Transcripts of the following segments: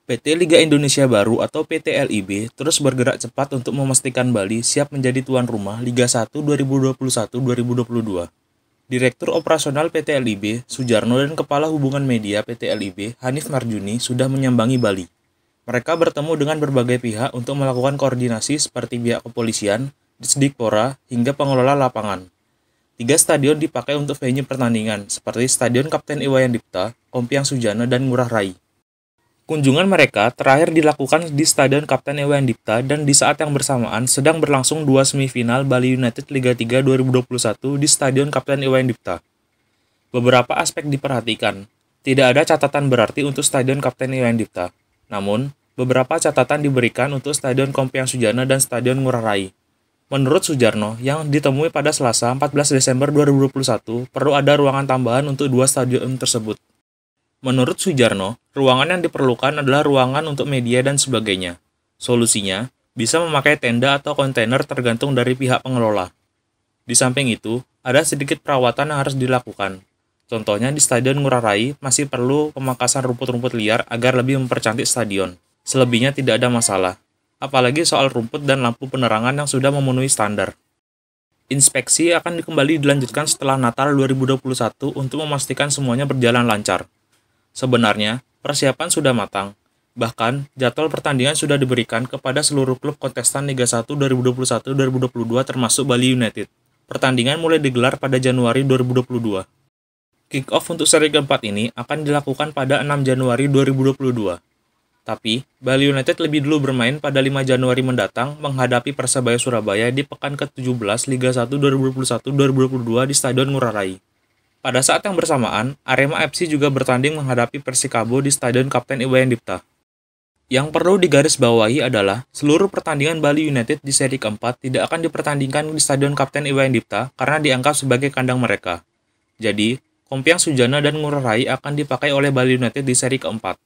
PT Liga Indonesia Baru atau PT LIB terus bergerak cepat untuk memastikan Bali siap menjadi tuan rumah Liga 1 2021-2022. Direktur Operasional PT LIB, Sujarno, dan Kepala Hubungan Media PT LIB, Hanif Marjuni, sudah menyambangi Bali. Mereka bertemu dengan berbagai pihak untuk melakukan koordinasi seperti pihak kepolisian, Disdikpora, hingga pengelola lapangan. 3 stadion dipakai untuk venue pertandingan, seperti Stadion Kapten Iwayan Dipta, Kompiang Sujana, dan Ngurah Rai. Kunjungan mereka terakhir dilakukan di Stadion Kapten Iwayan Dipta dan di saat yang bersamaan sedang berlangsung 2 semifinal Bali United Liga 3 2021 di Stadion Kapten Iwayan Dipta. Beberapa aspek diperhatikan. Tidak ada catatan berarti untuk Stadion Kapten Iwayan Dipta. Namun, beberapa catatan diberikan untuk Stadion Kompiang Sujana dan Stadion Ngurah Rai. Menurut Sujarno, yang ditemui pada Selasa 14 Desember 2021, perlu ada ruangan tambahan untuk 2 stadion tersebut. Menurut Sujarno, ruangan yang diperlukan adalah ruangan untuk media dan sebagainya. Solusinya, bisa memakai tenda atau kontainer tergantung dari pihak pengelola. Di samping itu, ada sedikit perawatan yang harus dilakukan. Contohnya di Stadion Ngurah Rai masih perlu pemangkasan rumput-rumput liar agar lebih mempercantik stadion. Selebihnya tidak ada masalah. Apalagi soal rumput dan lampu penerangan yang sudah memenuhi standar. Inspeksi akan kembali dilanjutkan setelah Natal 2021 untuk memastikan semuanya berjalan lancar. Sebenarnya, persiapan sudah matang. Bahkan, jadwal pertandingan sudah diberikan kepada seluruh klub kontestan Liga 1 2021-2022 termasuk Bali United. Pertandingan mulai digelar pada Januari 2022. Kick-off untuk seri keempat ini akan dilakukan pada 6 Januari 2022. Tapi, Bali United lebih dulu bermain pada 5 Januari mendatang menghadapi Persebaya Surabaya di pekan ke-17 Liga 1 2021-2022 di Stadion Ngurah Rai. Pada saat yang bersamaan, Arema FC juga bertanding menghadapi Persikabo di Stadion Kapten Iwayan Dipta. Yang perlu digarisbawahi adalah, seluruh pertandingan Bali United di seri keempat tidak akan dipertandingkan di Stadion Kapten Iwayan Dipta karena dianggap sebagai kandang mereka. Jadi, Kompiang Sujana dan Ngurah Rai akan dipakai oleh Bali United di seri keempat.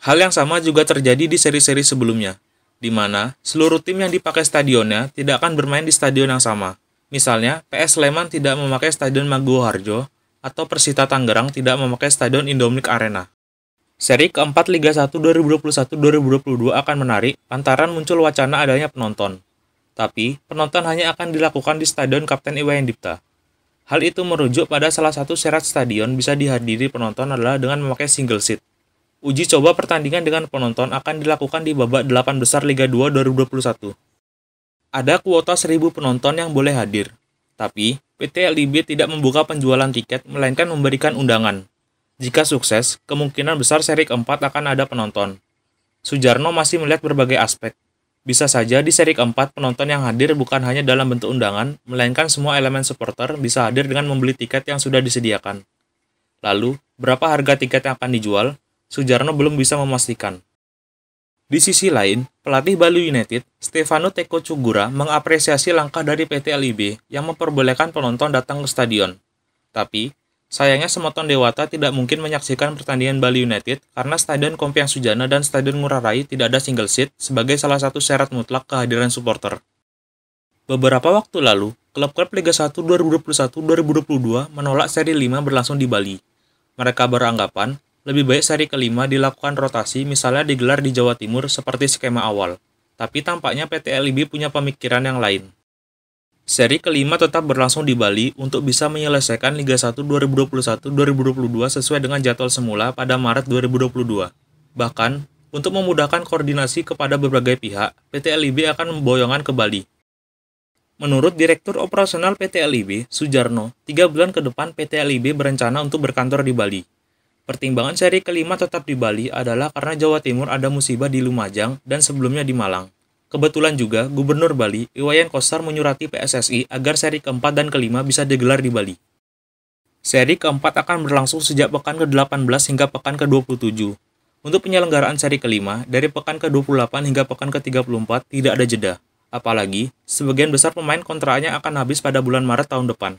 Hal yang sama juga terjadi di seri-seri sebelumnya, di mana seluruh tim yang dipakai stadionnya tidak akan bermain di stadion yang sama. Misalnya, PS Sleman tidak memakai Stadion Maguwo Harjo, atau Persita Tangerang tidak memakai Stadion Indomilk Arena. Seri keempat Liga 1 2021-2022 akan menarik lantaran muncul wacana adanya penonton. Tapi, penonton hanya akan dilakukan di Stadion Kapten Iwayan Dipta. Hal itu merujuk pada salah satu syarat stadion bisa dihadiri penonton adalah dengan memakai single seat. Uji coba pertandingan dengan penonton akan dilakukan di babak 8 besar Liga 2 2021. Ada kuota 1.000 penonton yang boleh hadir. Tapi, PT LIB tidak membuka penjualan tiket, melainkan memberikan undangan. Jika sukses, kemungkinan besar seri keempat akan ada penonton. Sujarno masih melihat berbagai aspek. Bisa saja di seri keempat penonton yang hadir bukan hanya dalam bentuk undangan, melainkan semua elemen supporter bisa hadir dengan membeli tiket yang sudah disediakan. Lalu, berapa harga tiket yang akan dijual? Sujarno belum bisa memastikan. Di sisi lain, pelatih Bali United, Stefano Teko Cugura, mengapresiasi langkah dari PT LIB yang memperbolehkan penonton datang ke stadion. Tapi, sayangnya Semoton Dewata tidak mungkin menyaksikan pertandingan Bali United karena Stadion Kompiang Sujana dan Stadion Ngurah Rai tidak ada single seat sebagai salah satu syarat mutlak kehadiran supporter. Beberapa waktu lalu, klub-klub Liga 1 2021-2022 menolak seri 5 berlangsung di Bali. Mereka beranggapan, lebih baik seri kelima dilakukan rotasi misalnya digelar di Jawa Timur seperti skema awal. Tapi tampaknya PT LIB punya pemikiran yang lain. Seri kelima tetap berlangsung di Bali untuk bisa menyelesaikan Liga 1 2021-2022 sesuai dengan jadwal semula pada Maret 2022. Bahkan, untuk memudahkan koordinasi kepada berbagai pihak, PT LIB akan memboyongan ke Bali. Menurut Direktur Operasional PT LIB, Sujarno, 3 bulan ke depan PT LIB berencana untuk berkantor di Bali. Pertimbangan seri kelima tetap di Bali adalah karena Jawa Timur ada musibah di Lumajang dan sebelumnya di Malang. Kebetulan juga Gubernur Bali, Iwayan Kossar menyurati PSSI agar seri keempat dan kelima bisa digelar di Bali. Seri keempat akan berlangsung sejak pekan ke-18 hingga pekan ke-27. Untuk penyelenggaraan seri kelima, dari pekan ke-28 hingga pekan ke-34 tidak ada jeda. Apalagi, sebagian besar pemain kontraknya akan habis pada bulan Maret tahun depan.